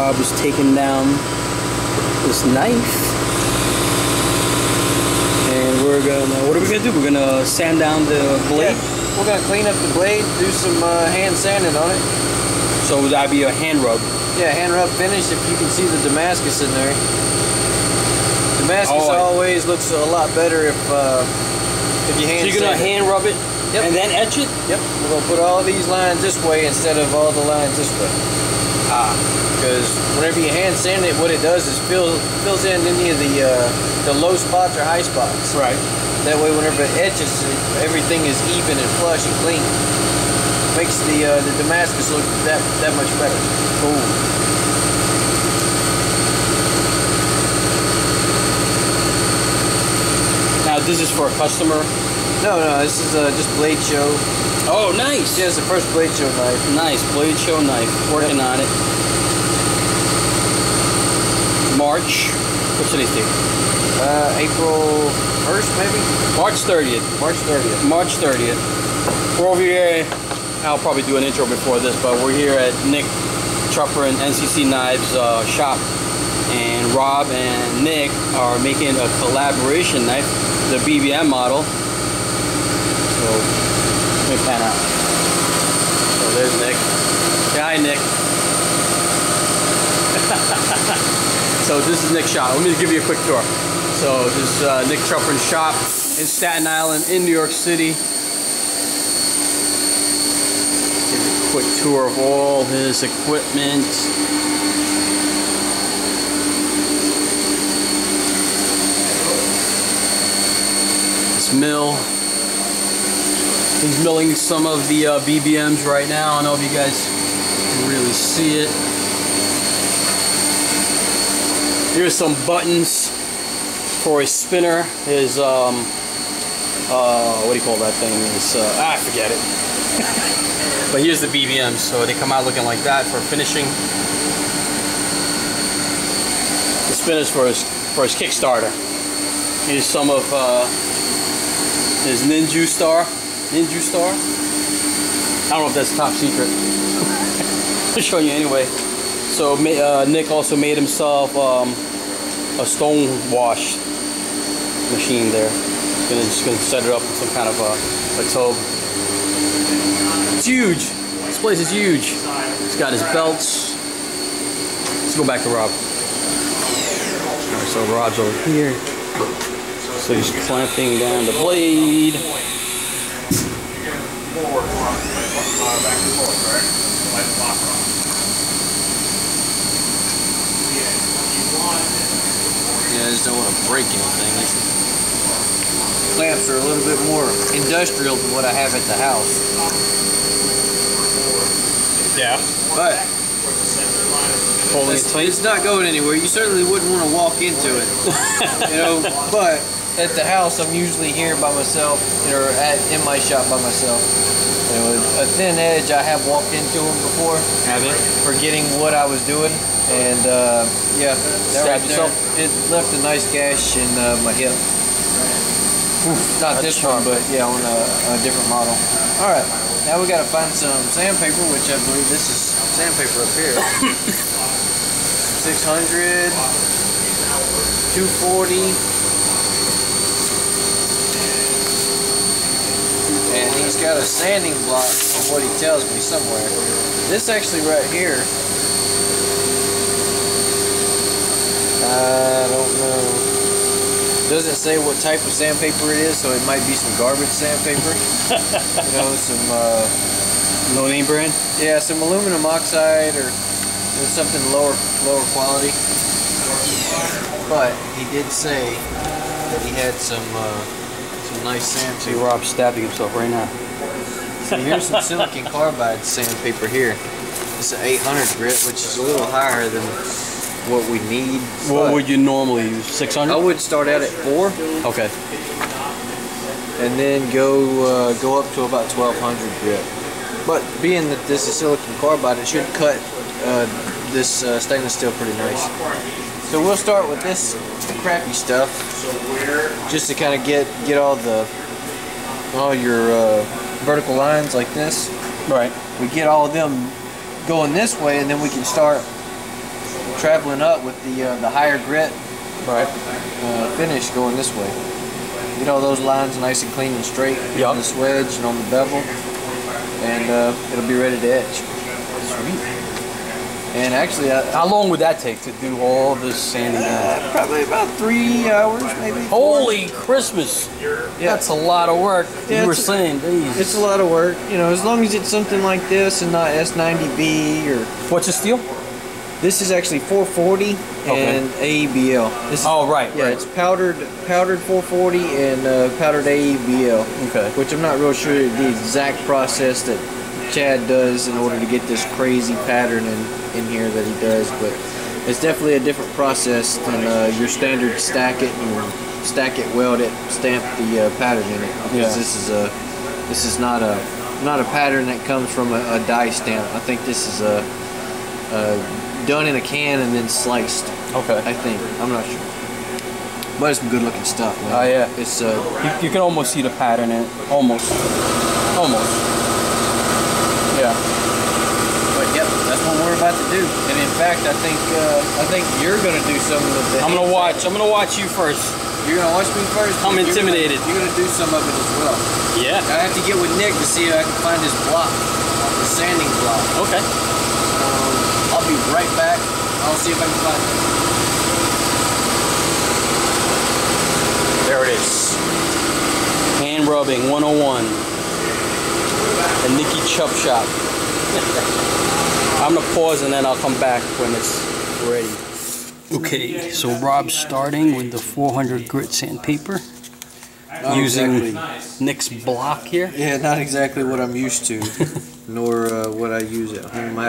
Rob is taking down this knife, and we're gonna, what are we gonna do? We're gonna sand down the blade? Yeah, we're gonna clean up the blade, do some hand sanding on it. So would that be a hand rub? Yeah, hand rub finish. If you can see the Damascus in there. Damascus always looks a lot better if you hand. So you're gonna hand rub it, and then etch it. Yep. We're gonna put all these lines this way instead of all the lines this way. Because whenever you hand sand it, what it does is fills in any of the low spots or high spots. Right. That way, whenever it etches, everything is even and flush and clean. Makes the Damascus look that much better. Cool. Now this is for a customer? No, this is just blade show. Oh, nice. Yeah, it's the first blade show knife. Nice blade show knife. Working on it. March. What's today's date? April 1st, maybe. March 30th. March 30th. March 30th. We're over here. I'll probably do an intro before this, but we're here at Nick Trupper and NCC Knives shop, and Rob and Nick are making a collaboration knife, the BBM model. So let me pan out. So there's Nick. Say hi, Nick. So this is Nick's shop. Let me give you a quick tour. So this is Nick Trupper's shop in Staten Island, in New York City. Quick tour of all his equipment. This mill. He's milling some of the BBMs right now. I don't know if you guys can really see it. Here's some buttons for his spinner. His what do you call that thing? I forget it. But here's the BBMs, so they come out looking like that for finishing. The spinners for his Kickstarter. Here's some of his Ninja Star. I don't know if that's top secret. I'll show you anyway. So Nick also made himself a stone wash machine there. Just gonna set it up with some kind of a tub. It's huge. This place is huge. He's got his belts. Let's go back to Rob. Right, so Rob's over here. So he's clamping down the blade. Yeah, I just don't want to break anything. Clamps are a little bit more industrial than what I have at the house. Yeah. But it's not going anywhere. You certainly wouldn't want to walk into it. You know, but at the house I'm usually here by myself, or in my shop by myself. You know, a thin edge, I have walked into them before. Have you? Forgetting what I was doing, and yeah, that right there, it left a nice gash in my hip. Not this one, but yeah, on a different model. All right, now we got to find some sandpaper, which I believe this is sandpaper up here. 600, 240, and he's got a sanding block from what he tells me somewhere. This actually right here, I don't know. Doesn't say what type of sandpaper it is, so it might be some garbage sandpaper. You know, some no name brand. Yeah, some aluminum oxide or something lower quality. But he did say that he had some nice sandpaper. See, Rob's stabbing himself right now. So here's some silicon carbide sandpaper here. It's an 800 grit, which is a little higher than what we need. What would you normally use? 600? I would start out at 4. Okay. And then go up to about 1200 grit. But being that this is silicon carbide, it should cut this stainless steel pretty nice. So we'll start with this crappy stuff, just to kind of get all your vertical lines like this. Right. We get all of them going this way, and then we can start traveling up with the higher grit Right. finish going this way. Get all those lines nice and clean and straight on the swedge and on the bevel, and it'll be ready to etch. Sweet. And actually, how long would that take to do all this sanding? Probably about 3 hours, maybe. Holy Christmas! Yeah. That's a lot of work. Yeah, You were saying, geez. It's a lot of work. You know, as long as it's something like this and not S90B or. What's the steel? This is actually 440 and AEBL. This is, right. Yeah, right. it's powdered 440 and powdered AEBL. Okay. Which I'm not real sure the exact process that Chad does in order to get this crazy pattern in here that he does, but it's definitely a different process than your standard stack it and stack it, weld it, stamp the pattern in it. Because this is not a pattern that comes from a die stamp. I think this is done in a can and then sliced. Okay. I think. I'm not sure. But it's some good looking stuff, man. Oh yeah. It's you can almost see the pattern in it. Almost. Yeah. But yep, that's what we're about to do. And in fact, I think you're gonna do some of the. I'm gonna watch you first. You're gonna watch me first. I'm intimidated. You're gonna do some of it as well. Yeah. I have to get with Nick to see if I can find his block, the sanding block. Okay. I'll be right back. I'll see if I can find it. There it is. Hand rubbing 101. The Nicky Chop Shop. I'm gonna pause and then I'll come back when it's ready. Okay, so Rob's starting with the 400 grit sandpaper. Using Nick's block here. Yeah, not exactly what I'm used to, nor what I use at home. I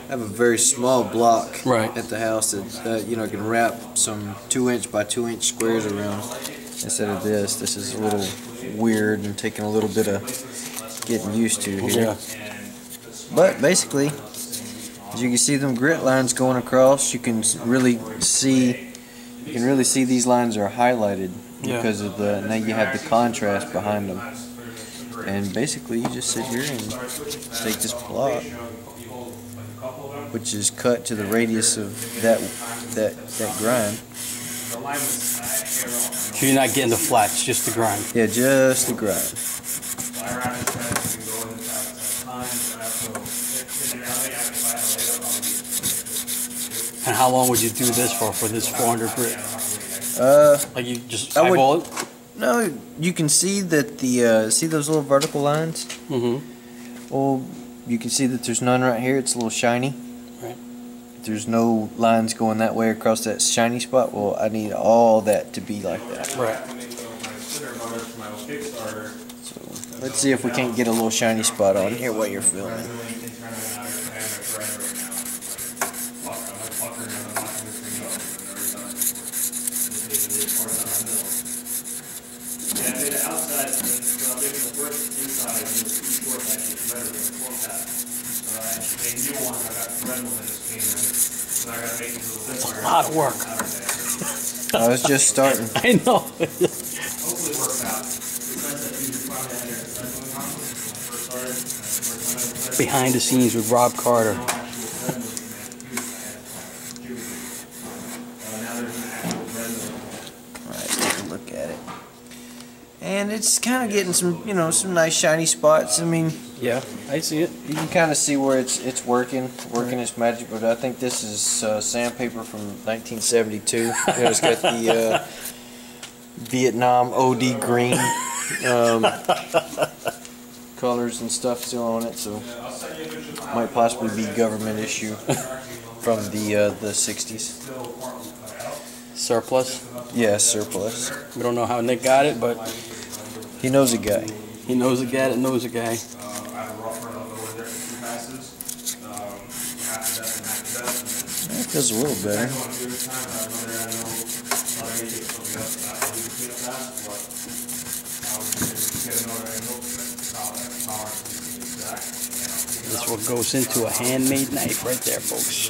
have a very small block at the house that you know, can wrap some 2" by 2" squares around. Instead of this is a little weird and taking a little bit of getting used to here. Yeah. But basically, as you can see them grit lines going across, you can really see these lines are highlighted because of now you have the contrast behind them. And basically you just sit here and take this block, which is cut to the radius of that grind. So you're not getting the flats, just the grind. Yeah, just the grind. And how long would you do this for this 400 grit? Like you just eyeball it? No, you can see that see those little vertical lines? Mm-hmm. Well, you can see that there's none right here. It's a little shiny. Right. There's no lines going that way across that shiny spot. Well, I need all that to be like that. Right. So let's see if we can't get a little shiny spot on here while you're filming. It's a lot of work. I was just starting. I know. Behind the scenes with Rob Carter. Let's take a look at it. And it's kind of getting some, you know, some nice shiny spots. I mean, yeah, I see it. You can kind of see where it's working its magic. But I think this is sandpaper from 1972. You know, it's got the Vietnam OD green colors and stuff still on it, so might possibly be government issue from the 60s. Surplus? Yeah, surplus. We don't know how Nick got it, but he knows a guy. He knows a guy that knows a guy. That feels a little better. That's what goes into a handmade knife right there, folks.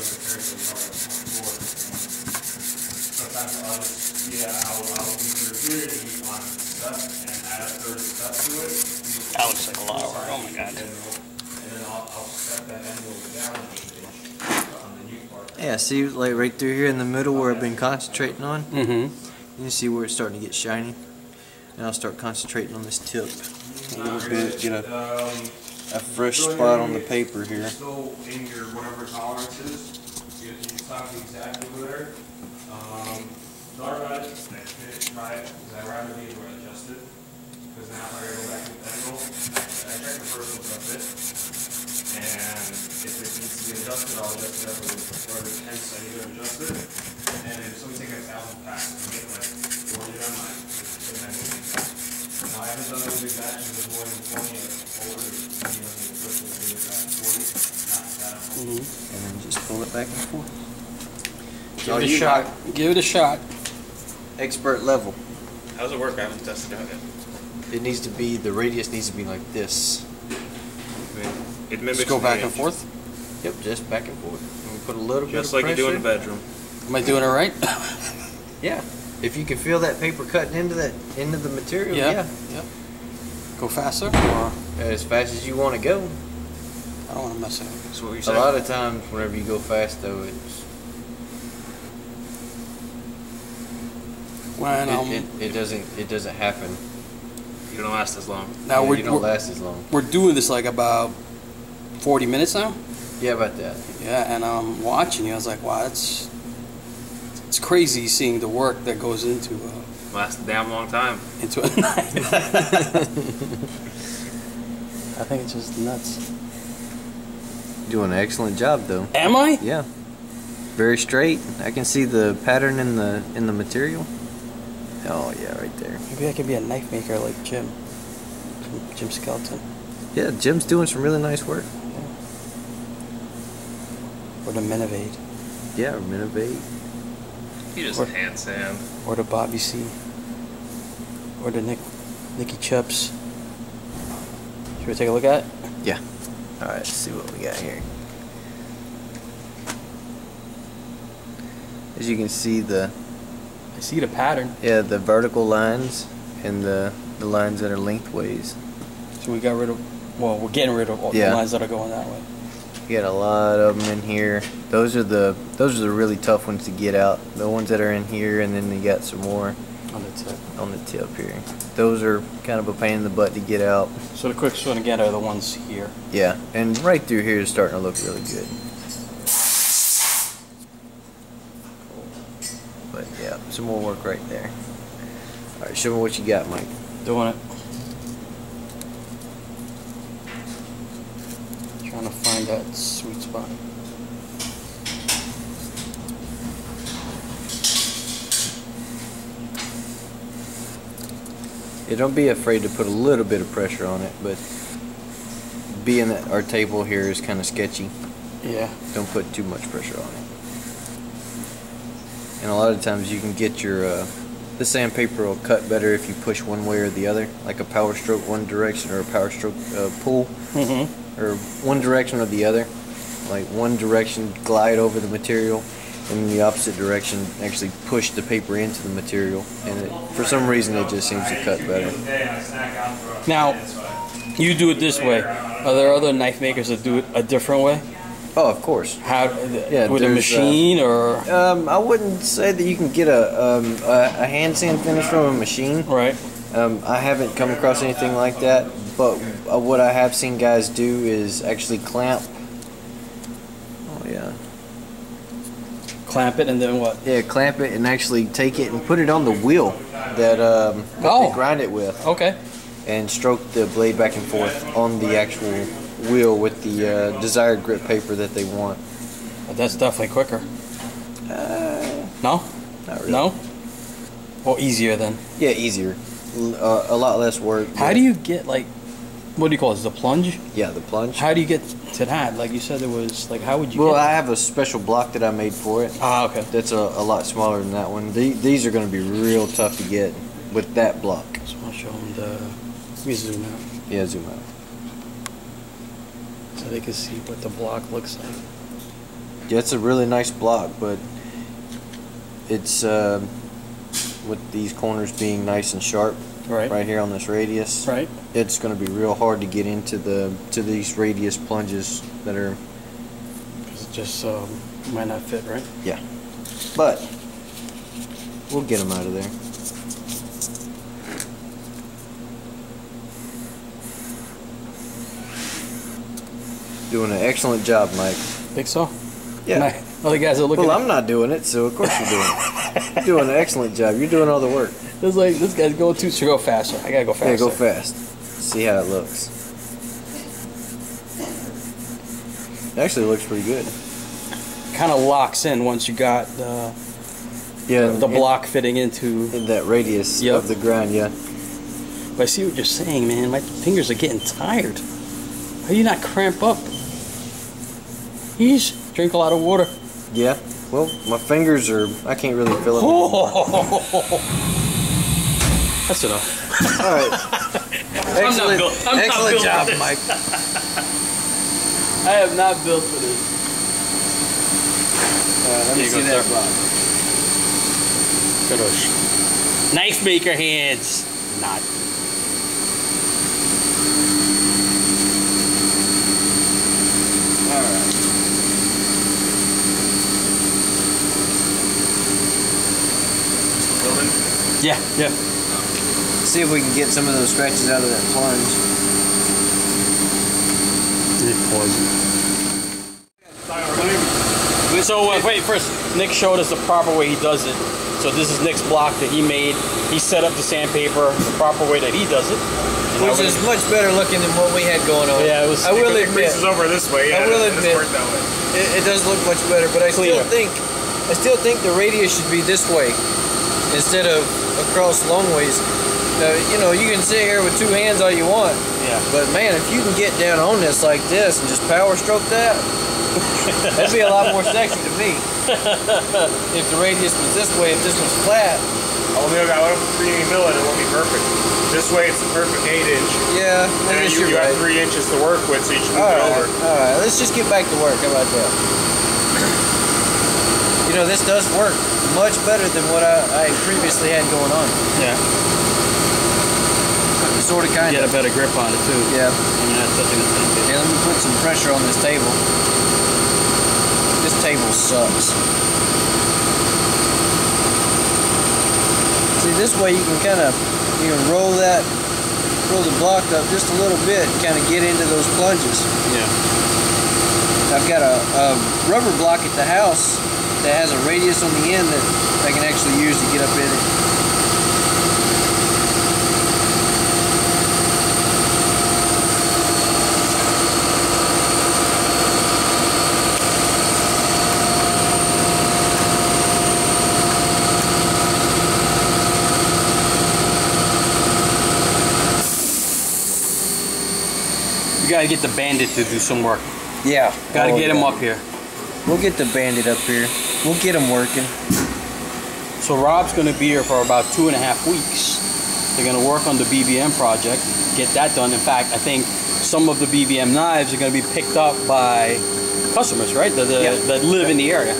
That looks like a lot of work. Oh my god. Yeah, see, like right through here in the middle where I've been concentrating on. Mm-hmm. You see where it's starting to get shiny. And I'll start concentrating on this tip a little bit, get a fresh spot on the paper here. Still in your whatever tolerances, you stop exactly there. Start right, finish right, because I'd rather be able to adjust it. Because now if I go back to the angle, I check the first one up it. And if it needs to be adjusted, I'll adjust it up whatever tense I need to adjust it. And if something take 1,000 packs to make like 40 on mine, now I haven't done those big batches with more than 20 older, you know, the first one will be about 40, not that. And then just pull it back and forth. Give it a shot. Give it a shot. Expert level. How does it work? I haven't tested it out yet. It needs to be, the radius needs to be like this. It mimics Just go back the and forth. Yep, just back and forth. And we put a little bit of just like you pressure. do in the bedroom. Am I doing it right? Yeah. If you can feel that paper cutting into the material, yeah. Yep. Go faster, or As fast as you want to go. I don't want to mess it up. That's what you're A saying. lot of times, whenever you go fast, though, it doesn't happen. You don't last as long. Now You don't last as long. we're doing this like about 40 minutes now. Yeah, about that. Yeah, and I'm watching you. I was like, wow, it's crazy seeing the work that goes into Lasts a damn long time. into a knife. I think it's just nuts. Doing an excellent job, though. Am I? Yeah. Very straight. I can see the pattern in the material. Oh yeah, right there. Maybe I could be a knife maker like Jim. Jim Skelton. Yeah, Jim's doing some really nice work. Or the Minovade. Yeah, Renovate. You just Or- hand sand. Or the Bobby C. Or the Nicky Chups. Should we take a look at it? Yeah. All right, let's see what we got here. As you can see, I see the pattern. the vertical lines and the lines that are lengthways. So we got rid of, well, we're getting rid of all the Yeah. lines that are going that way. You got a lot of them in here. Those are the really tough ones to get out. The ones that are in here, and then you got some more On the tip. on the tip here. Those are kind of a pain in the butt to get out. So the quickest one to get are the ones here. Yeah, and right through here is starting to look really good. But yeah, some more work right there. All right, show me what you got, Mike. Doing it. Trying to find that sweet spot. Yeah, don't be afraid to put a little bit of pressure on it, but being that our table here is kind of sketchy, Yeah. don't put too much pressure on it. And a lot of times you can get your the sandpaper will cut better if you push one way or the other, like a power stroke one direction or a power stroke pull, or one direction or the other. Like one direction glide over the material, and in the opposite direction actually push the paper into the material. And for some reason it just seems to cut better. Now, you do it this way. Are there other knife makers that do it a different way? Oh, of course. How? Yeah, with a there's, machine or? I wouldn't say that you can get a hand sand finish from a machine. Right. I haven't come across anything like that, but what I have seen guys do is actually clamp. Oh yeah. Clamp it and then what? Yeah, clamp it and actually take it and put it on the wheel that they grind it with, Okay. and stroke the blade back and forth on the actual wheel with the desired grip paper that they want. But that's definitely quicker. No? Not really. No? Or easier then? Yeah, easier. A lot less work. How do you get, like, what do you call it? The plunge? Yeah, the plunge. How do you get to that? Like you said, there was, like, how would you Well, get I have a special block that I made for it. Ah, okay. That's a lot smaller than that one. These are going to be real tough to get with that block. So I'll show them the, let me zoom out Yeah, zoom out. so they can see what the block looks like. Yeah, it's a really nice block, but it's with these corners being nice and sharp Right. here on this radius. Right. It's going to be real hard to get into these radius plunges that are. Because it just Might not fit, right? Yeah. But we'll get them out of there. Doing an excellent job, Mike. Think so? Yeah. Other guys are looking. Well, I'm not doing it, so of course you're doing it. You're doing an excellent job. You're doing all the work. It's like this guy's going too. Should go faster. I gotta go faster. Yeah, go fast. See how it looks. It actually looks pretty good. Kind of locks in once you got the block fitting into in that radius of the ground. Yeah. But I see what you're saying, man. My fingers are getting tired. How do you not cramp up? Yeesh. Drink a lot of water. Yeah. Well, my fingers are. I can't really feel it. That's enough. All right. Excellent, excellent job, Mike. I am not built for this. Let me see that block. Knife maker hands. Not. All right. Building? Yeah, yeah. See if we can get some of those scratches out of that plunge. So wait, first Nick showed us the proper way he does it. So this is Nick's block that he made. He set up the sandpaper the proper way that he does it. Which is much better looking than what we had going on. Yeah, it was. I will admit. It creases over this way. Yeah, I will admit. That way. It does look much better, but I still think the radius should be this way instead of across long ways. You know, you can sit here with two hands all you want. Yeah. But man, if you can get down on this like this and just power stroke that, that'd be a lot more sexy to me. If the radius was this way, if this was flat. Oh, look, I want to 3 mill it. It won't be perfect. This way, it's the perfect 8-inch. Yeah, and then you have 3 inches to work with, so you should move it over. All right, let's just get back to work. How about that? You know, this does work much better than what I previously had going on. Yeah. Sort of, kind of. Get a better grip on it too. Yeah. I mean, that's touching the same. Yeah, let me put some pressure on this table. This table sucks. See, this way you can roll the block up just a little bit and kind of get into those plunges. Yeah. I've got a rubber block at the house that has a radius on the end that I can actually use to get up in it. You gotta get the bandit to do some work. Yeah. Gotta get him up here. We'll get the bandit up here. We'll get him working. So Rob's gonna be here for about 2.5 weeks. They're gonna work on the BBM project, get that done. In fact, I think some of the BBM knives are gonna be picked up by customers, right? That live in the area.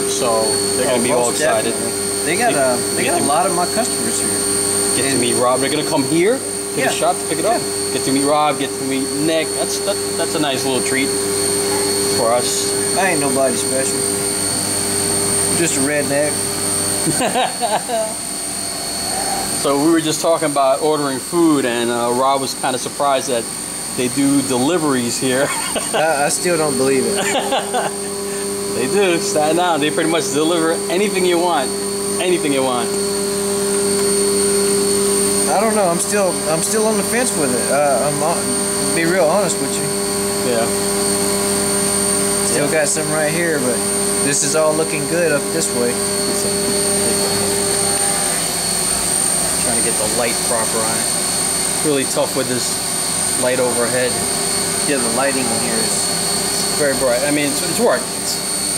So they're gonna be all excited. Definitely. They got a lot of my customers here. Get to meet Rob. They're gonna come here, get a shot to pick it up. Get to meet Rob, get to meet Nick. That's a nice little treat for us. I ain't nobody special. Just a redneck. So we were just talking about ordering food, and Rob was kind of surprised that they do deliveries here. I still don't believe it. They do. Staten Island. They pretty much deliver anything you want. Anything you want. I don't know. I'm still on the fence with it. Be real honest with you. Yeah. Still got some right here, but this is all looking good up this way. Trying to get the light proper on it. Really tough with this light overhead. Yeah, the lighting in here is very bright. I mean, it's work. It's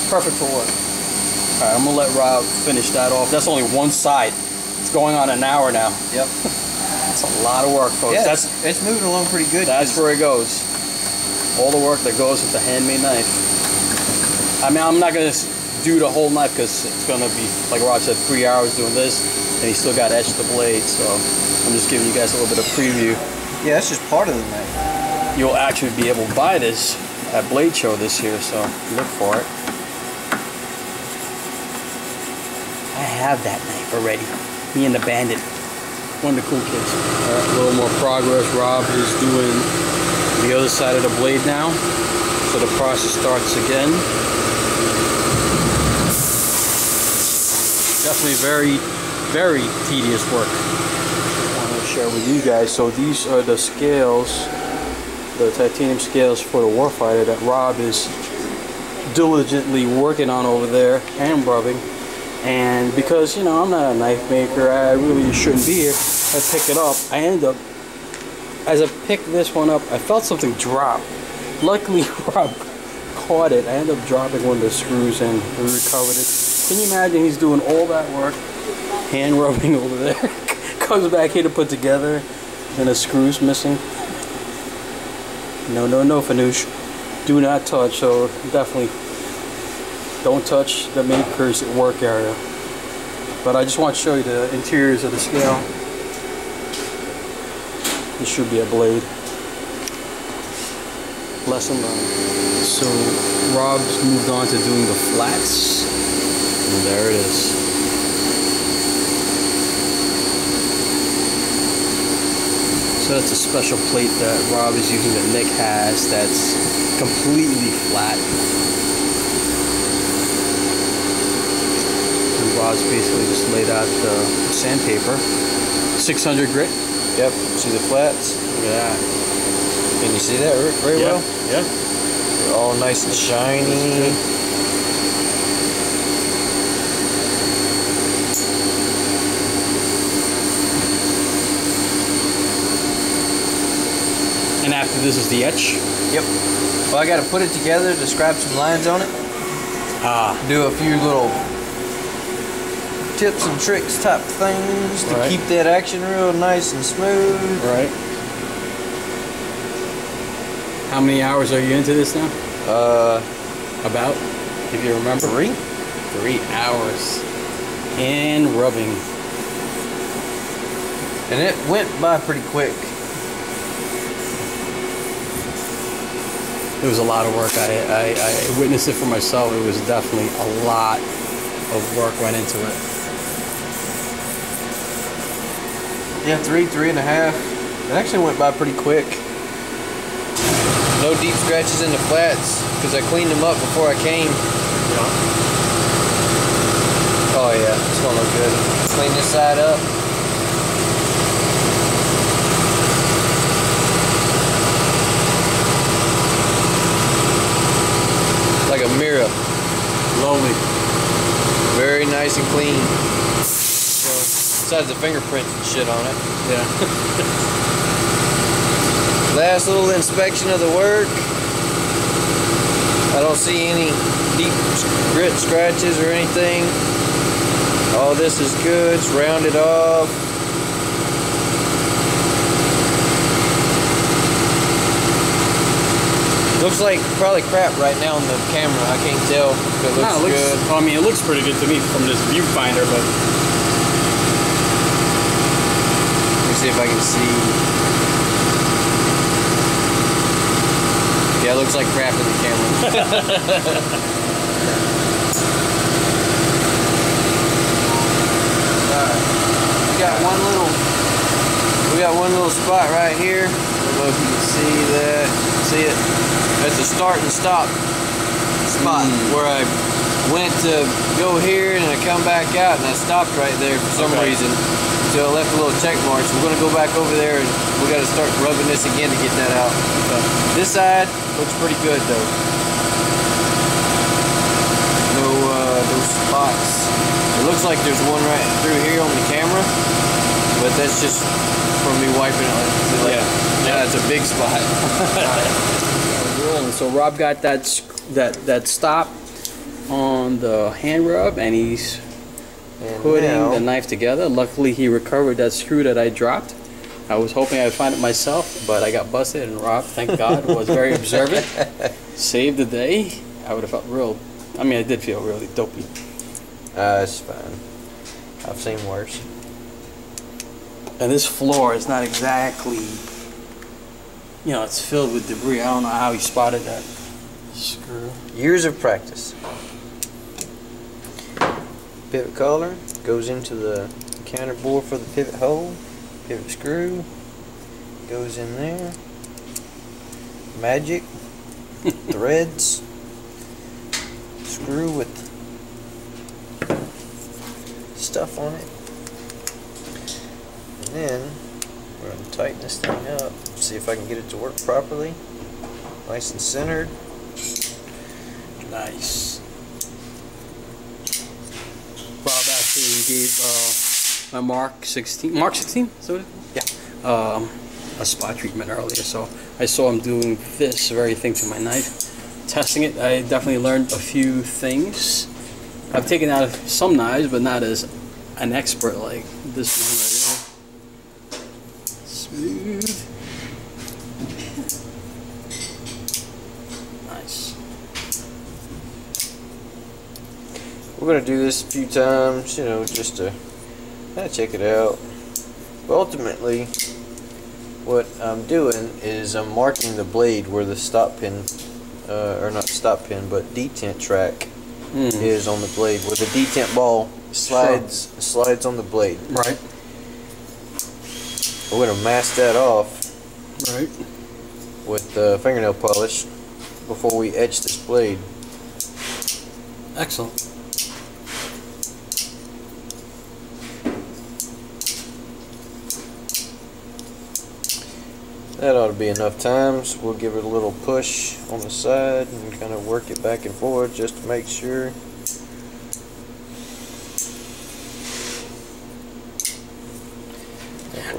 perfect for work. All right, I'm gonna let Rob finish that off. That's only one side. It's going on an hour now. Yep. That's a lot of work, folks. Yeah, it's moving along pretty good. That's where it goes. All the work that goes with the handmade knife. I mean, I'm not gonna do the whole knife because it's gonna be, like Rob said, 3 hours doing this, and he still got to etch the blade. So I'm just giving you guys a little bit of preview. Yeah, that's just part of the knife. You'll actually be able to buy this at Blade Show this year, so look for it. I have that knife already. Me and the Bandit. One of the cool kids. Alright, a little more progress. Rob is doing the other side of the blade now. So the process starts again. Definitely very, very tedious work. I want to share with you guys. So these are the scales, the titanium scales for the Warfighter that Rob is diligently working on over there, hand rubbing. And because, you know, I'm not a knife maker, I really shouldn't be here. I pick it up. I end up, as I picked this one up, I felt something drop. Luckily, Rob caught it. I ended up dropping one of the screws and we recovered it. Can you imagine he's doing all that work, hand rubbing over there, comes back here to put together, and a screw's missing? No, no, no, Fanouche. Do not touch. So definitely don't touch the maker's work area. But I just want to show you the interiors of the scale. This should be a blade. Lesson learned. So Rob's moved on to doing the flats. And there it is. So that's a special plate that Rob is using that Nick has that's completely flat. And Rob's basically just laid out the sandpaper. 600 grit. Yep. See the flats? Look at that. Can you see that very well? Yeah. They're all nice and shiny. And after this is the etch? Yep. Well, I got to put it together to scrap some lines on it. Do a few little tips and tricks type things to keep that action real nice and smooth. Right. How many hours are you into this now? About, if you remember? 3 hours. And rubbing. And it went by pretty quick. It was a lot of work. I witnessed it for myself. It was definitely a lot of work went into it. Yeah, 3.5. It actually went by pretty quick. No deep scratches in the flats because I cleaned them up before I came. Oh yeah, it's gonna look good. Clean this side up. Like a mirror. Lovely. Very nice and clean. So, besides the fingerprints and shit on it. Yeah. Last little inspection of the work. I don't see any deep grit scratches or anything. All this is good. It's rounded off. Looks like probably crap right now on the camera. I can't tell if it looks good. I mean, it looks pretty good to me from this viewfinder, but let me see if I can see. Yeah, it looks like crap in the camera. Alright. We got one little spot right here. I don't know if you can see that. See it? That's a start and stop spot where I went to go here and I come back out and I stopped right there for some reason. So I left a little check mark. So we're going to go back over there and we got to start rubbing this again to get that out. This side looks pretty good though. No spots. It looks like there's one right through here on the camera, but that's just from me wiping it. Yeah, it's a big spot. So Rob got that stop on the hand rub, and he's putting the knife together. Luckily, he recovered that screw that I dropped. I was hoping I'd find it myself, but I got busted, and Rob, thank God, was very observant. Saved the day. I would have felt real. I mean, I did feel really dopey. It's fine. I've seen worse. And this floor is not exactly, you know, it's filled with debris. I don't know how he spotted that screw. Years of practice. pivot collar, goes into the counter bore for the pivot hole, pivot screw, goes in there, magic, threads, screw with stuff on it, and then we're going to tighten this thing up, see if I can get it to work properly, nice and centered. Nice. Bob actually gave my Mark 16, so Yeah. A spot treatment earlier, so I saw him doing this very thing to my knife. Testing it, I definitely learned a few things. I've taken out some knives, but not as an expert like this one right here. Smooth. Nice. We're going to do this a few times, you know, just to kind of check it out. But ultimately, what I'm doing is I'm marking the blade where the stop pin, or not stop pin, but detent track is on the blade, where the detent ball slides on the blade. Right. We're going to mask that off Right. with fingernail polish before we etch this blade. Excellent. That ought to be enough times. We'll give it a little push on the side and kind of work it back and forth just to make sure.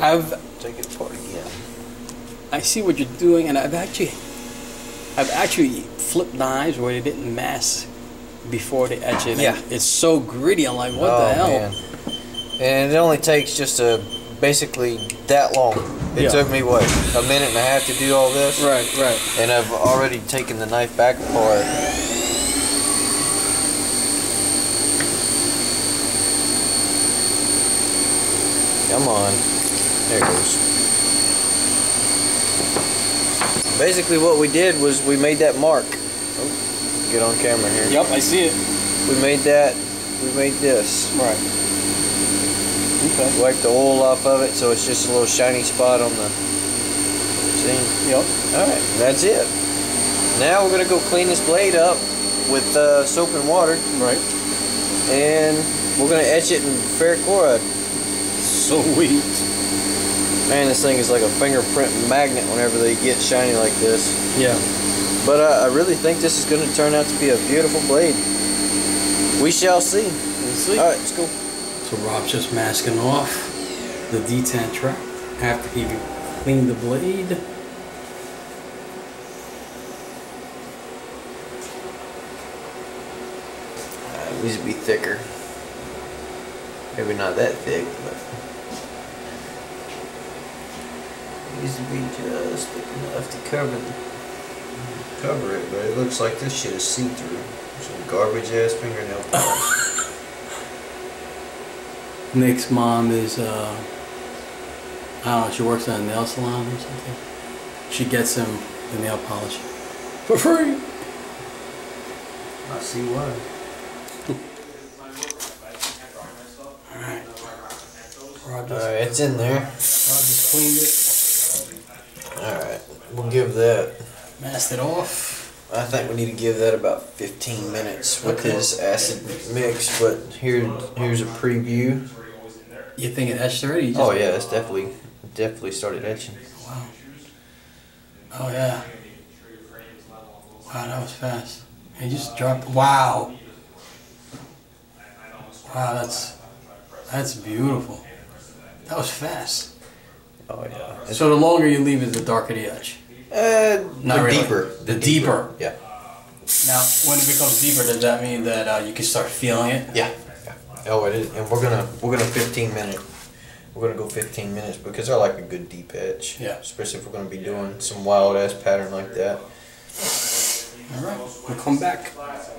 I've Take it apart again. I see what you're doing, and I've actually flipped knives where they didn't mask before they etch it. Yeah. And it's so gritty. I'm like, what the hell? Man. And it only takes just basically that long. It took me what, a minute and a half to do all this? Right, right. And I've already taken the knife back apart. Come on. There it goes. Basically what we did was we made that mark. Oh, get on camera here. Yep, I see it. We made that, we made this. Right. Okay. Wipe the oil off of it so it's just a little shiny spot on the, see? Yep. Alright, that's it. Now we're going to go clean this blade up with soap and water. Right. And we're going to etch it in ferric chloride. Sweet. Man, this thing is like a fingerprint magnet whenever they get shiny like this. Yeah. But I really think this is going to turn out to be a beautiful blade. We shall see. We'll see. Alright, let's go. So Rob's just masking off the detent track after he cleaned the blade. It needs to be thicker. Maybe not that thick, but it needs to be just thick enough to cover it. But it looks like this shit is see-through. Some garbage ass fingernail polish. Nick's mom is, I don't know, she works at a nail salon or something. She gets him the nail polish for free. I see why. Alright, it's in there. Rob just cleaned it. Alright, we'll give that. Masked it off. I think we need to give that about 15 minutes with this acid mix, but here's a preview. You think it etched already? You just, Oh yeah, it's definitely started etching. Wow. Oh yeah. Wow, that was fast. And you just dropped. Wow. Wow, that's beautiful. That was fast. Oh yeah. So the longer you leave it, the darker the etch. Not the really. deeper. The deeper. Yeah. Now, when it becomes deeper, does that mean that you can start feeling it? Yeah. Oh, it is, and we're gonna 15 minute. We're gonna go 15 minutes because I like a good deep etch. Yeah. Especially if we're gonna be doing some wild ass pattern like that. All right. We'll come back.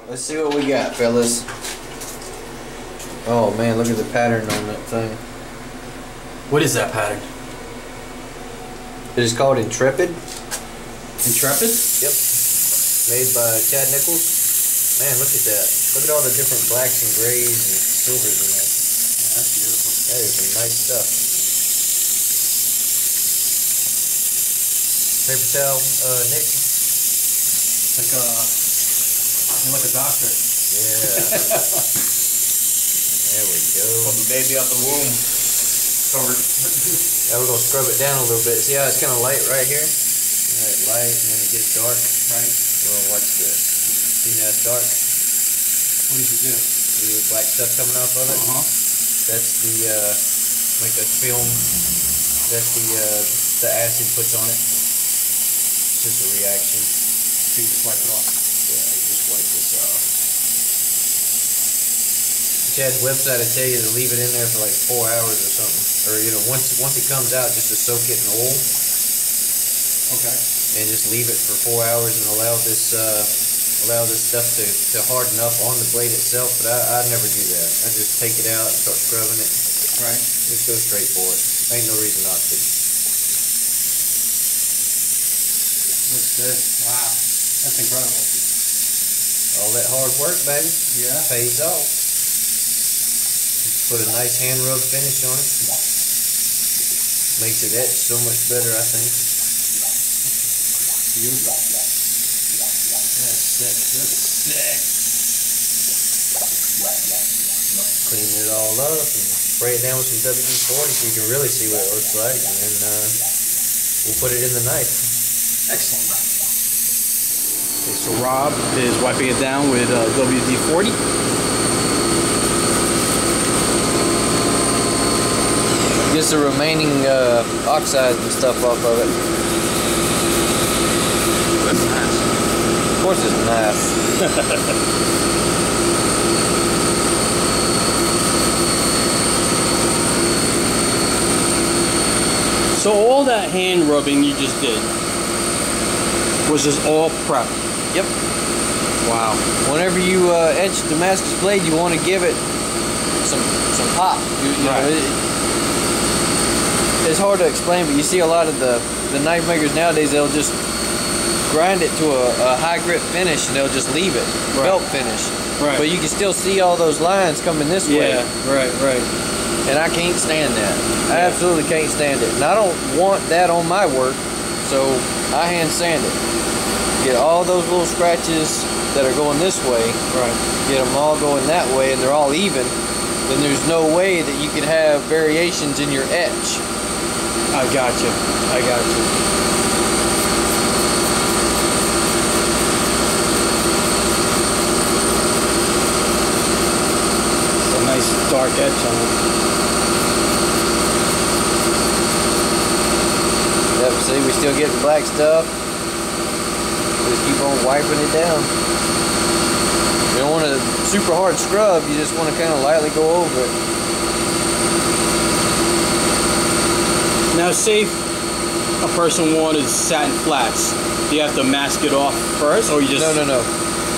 Let's see what we got, fellas. Oh man, look at the pattern on that thing. What is that pattern? It is called Intrepid. Intrepid? Yep. Made by Chad Nichols. Man, look at that. Look at all the different blacks and grays and silvers in that. Yeah, that's beautiful. That is some nice stuff. Paper towel, Nick. You're like a doctor. Yeah. There we go. Put the baby out the womb. Covered. Now we're gonna scrub it down a little bit. See how it's kind of light right here? Alright, light, and then it gets dark. Right. Well, watch this. See now it's dark? What did you do? See the black stuff coming off of it? That's the, like a film that the acid puts on it. It's just a reaction. So you just wipe it off. Yeah, you just wipe this off. Chad's website will tell you to leave it in there for like 4 hours or something. Or, you know, once it comes out, just to soak it in oil. Okay. And just leave it for 4 hours and allow this stuff to harden up on the blade itself. But I never do that. I just take it out and start scrubbing it. Right. Just go straight for it. Ain't no reason not to. Looks good. Wow. That's incredible. All that hard work, baby. Yeah. Pays off. Put a nice hand rub finish on it. Makes it etch so much better, I think. Beautiful. That's sick. That's sick. Clean it all up and spray it down with some WD-40 so you can really see what it looks like. And then we'll put it in the knife. Excellent. Okay, so Rob is wiping it down with WD-40. Gets the remaining oxides and stuff off of it. That's nice. Of course it's nice. So all that hand rubbing you just did was just all prep? Yep. Wow. Whenever you etch Damascus blade, you want to give it some pop. You Right. know, it's hard to explain, but you see a lot of the knife makers nowadays, they'll just grind it to a high grip finish and they'll just leave it, Right. felt finish. Right. But you can still see all those lines coming this way. Yeah, right. And I can't stand that. I absolutely can't stand it. And I don't want that on my work, so I hand sand it. Get all those little scratches that are going this way, Right. get them all going that way, and they're all even. Then there's no way that you can have variations in your etch. I got you. It's a nice dark edge on it. Yep, see, we still get the black stuff. Just keep on wiping it down. You don't want a super hard scrub, you just want to kind of lightly go over it. Now, say a person wanted satin flats. Do you have to mask it off first, or you just... No.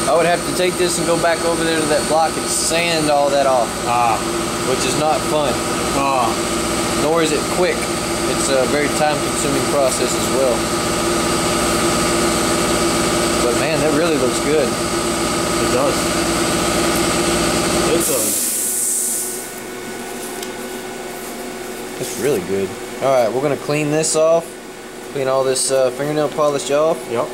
I would have to take this and go back over there to that block and sand all that off. Which is not fun. Nor is it quick. It's a very time-consuming process as well. But man, that really looks good. It does. It does. It's really good. Alright, we're going to clean this off. Clean all this fingernail polish off. Yep.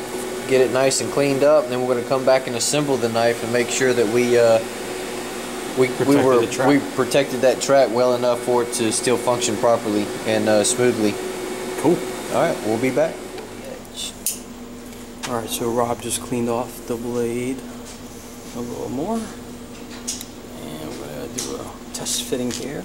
Get it nice and cleaned up. And then we're going to come back and assemble the knife and make sure that we protected that track well enough for it to still function properly and smoothly. Cool. Alright, we'll be back. Alright, so Rob just cleaned off the blade a little more. And we're going to do a test fitting here.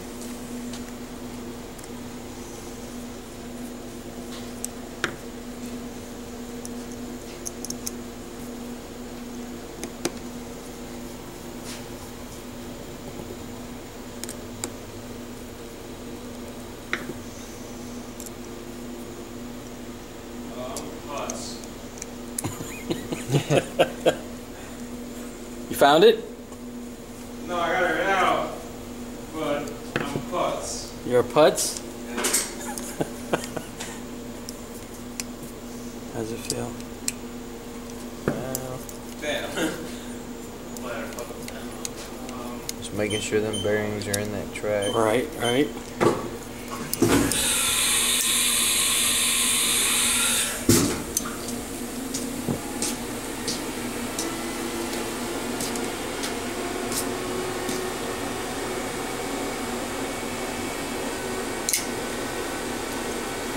You found it? No, I got her out, but I'm a putz. You're a putz? How does it feel? Damn. Glad I put them down. making sure them bearings are in that track. Right, right.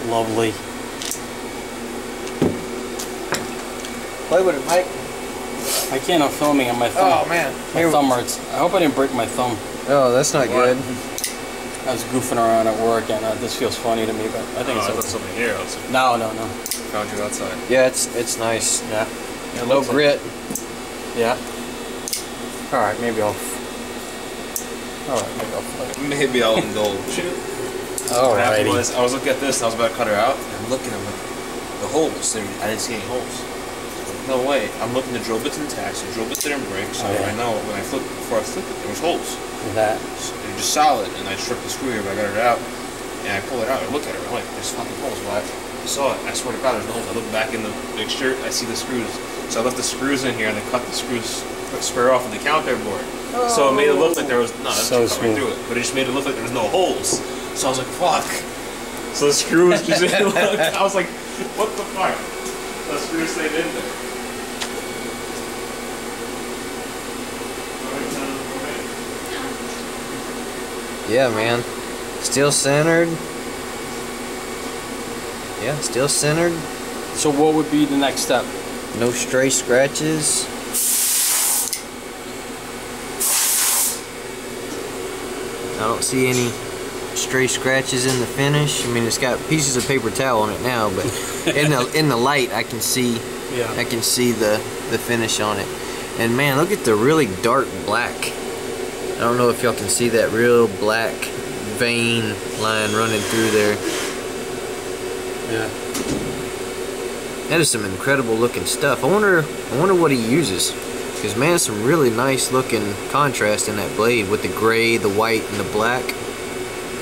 Lovely. Play with it, Mike. I can't, I'm filming on my thumb. Oh man, My thumb hurts. I hope I didn't break my thumb. Oh, that's not good. I was goofing around at work, and this feels funny to me, but I think I it's left something here. No. Found you outside. Yeah, it's nice. Yeah. It No looks like- grit. Yeah. All right, maybe I'll. All right, maybe I'll play it. Maybe I'll indulge. All What happened righty. was, I was looking at this, and I was about to cut her out, and I'm looking, I'm like, the holes, I didn't see any holes. No way. I'm looking, the drill bit's intact, so the drill bits didn't break, so Oh, yeah. I know when before I flipped it, there was holes. That. They're just solid, and I stripped the screw here, but I got it out, and I pull it out, I look at it, I'm like, there's fucking holes. Well, I saw it, I swear to God, there's no holes. I look back in the mixture, I see the screws. So I left the screws in here, and they cut the screws, square off of the counter board. So it made it look like there was, no, that's So just cut right smooth. through it, but it just made it look like there was no holes. So I was like, fuck. So the screws just, I was like, what the fuck? The screws stayed in there. Yeah, man. Still centered. Yeah, still centered. So what would be the next step? No stray scratches. I don't see any stray scratches in the finish. I mean, it's got pieces of paper towel on it now, but in the light, I can see the finish on it. And man, look at the really dark black. I don't know if y'all can see that real black vein line running through there. Yeah. That is some incredible looking stuff. I wonder what he uses. Because man, some really nice looking contrast in that blade with the gray, the white, and the black.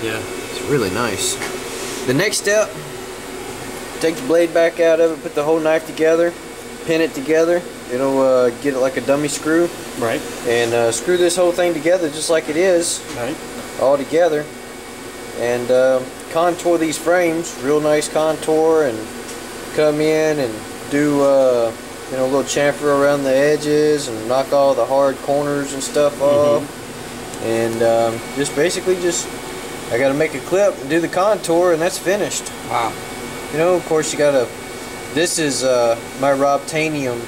Yeah. It's really nice. The next step, take the blade back out of it, put the whole knife together, pin it together. It'll get it like a dummy screw. Right. And screw this whole thing together just like it is. Right. All together. And contour these frames, real nice contour, and come in and do you know, a little chamfer around the edges and knock all the hard corners and stuff off. And just basically I gotta make a clip and do the contour, and that's finished. Wow. You know, of course you gotta, this is my Robtanium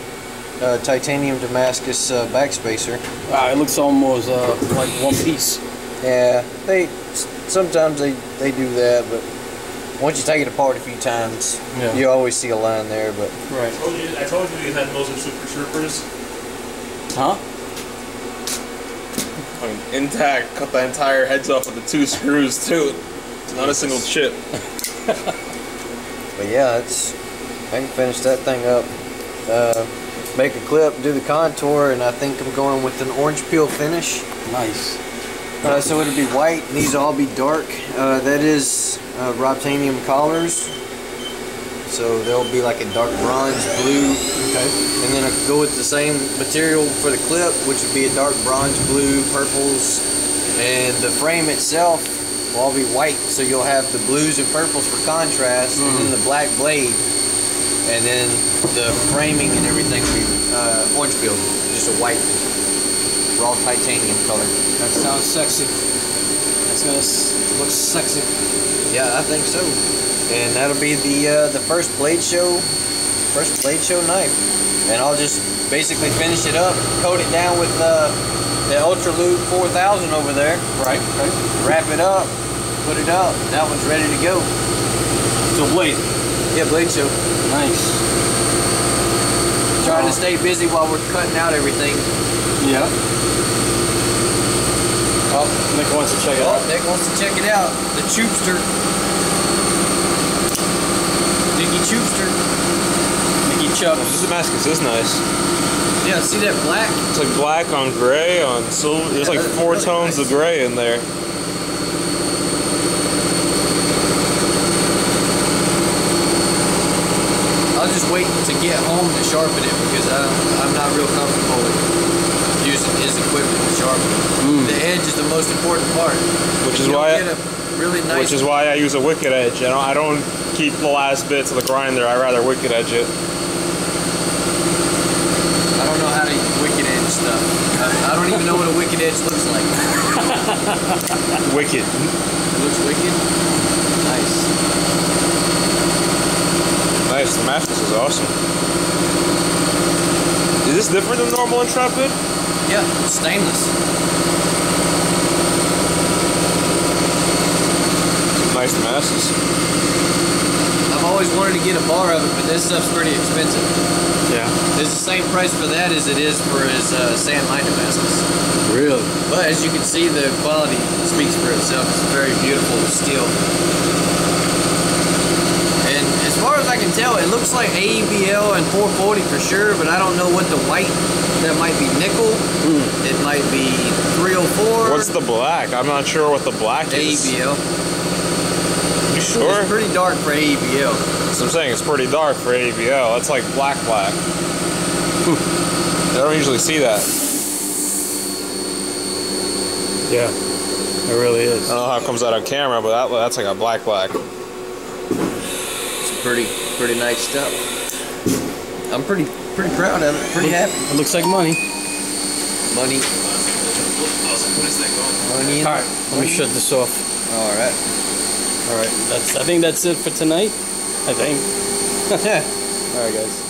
titanium Damascus backspacer. Wow, it looks almost like one piece. Yeah, sometimes they do that, but once you take it apart a few times, Yeah. you always see a line there. But Right. I told you these had those are super troopers. Huh? I mean, intact, cut the entire heads off with the 2 screws too. It's not a single chip. But yeah, I can finish that thing up, make a clip, do the contour, and I think I'm going with an orange peel finish. Nice. So it'll be white, and these will all be dark. That is Robtanium collars. So they'll be like a dark bronze blue. Okay. And then I'll go with the same material for the clip, which would be a dark bronze blue, purples. And the frame itself will all be white, so you'll have the blues and purples for contrast, and then the black blade. And then the framing and everything will be orange peel, just a white, raw titanium color. That sounds sexy. That's gonna look sexy. Yeah, I think so. And that'll be the first blade show knife. And I'll just basically finish it up, coat it down with the Ultra Lube 4000 over there. Right. Right. Wrap it up, put it up. That one's ready to go. So blade. Yeah, blade show. Nice. Trying to stay busy while we're cutting out everything. Yeah. Oh, Nick wants to check it out. Nick wants to check it out. The Choopster. Nicky Choopster. Nicky Chubbs. This Damascus is nice. Yeah, see that black? It's like black on gray on silver. There's like 4 really tones nice. of gray in there. I'll just wait to get home to sharpen it because I'm not real comfortable with using his equipment to sharpen it. The edge important part. Which is You'll why. get a really nice. Which is why I use a wicked edge. I don't keep the last bits of the grinder. I rather wicked edge it. I don't know how to wicked edge stuff. I don't even know what a wicked edge looks like. Wicked. It looks wicked. Nice. Nice. The Damascus is awesome. Is this different than normal Intrepid? Yeah, it's stainless. Nice Damascus. I've always wanted to get a bar of it, but this stuff's pretty expensive. Yeah. It's the same price for that as it is for his Sand Mine Damascus. Really? But as you can see, the quality speaks for itself. It's very beautiful steel. And as far as I can tell, it looks like AEBL and 440 for sure, but I don't know what the white, that might be nickel. It might be 304. What's the black? I'm not sure what the black is. AEBL. You sure? It's pretty dark for AEBL. So I'm saying it's pretty dark for ABL. That's like black. I don't usually see that. Yeah, it really is. I don't know how it comes out on camera, but that's like a black. It's pretty nice stuff. I'm pretty proud of it. Pretty happy. It looks like money. Money. Money. All right, let me shut this off. All right. All right, I think that's it for tonight. I think. Yeah. All right, guys.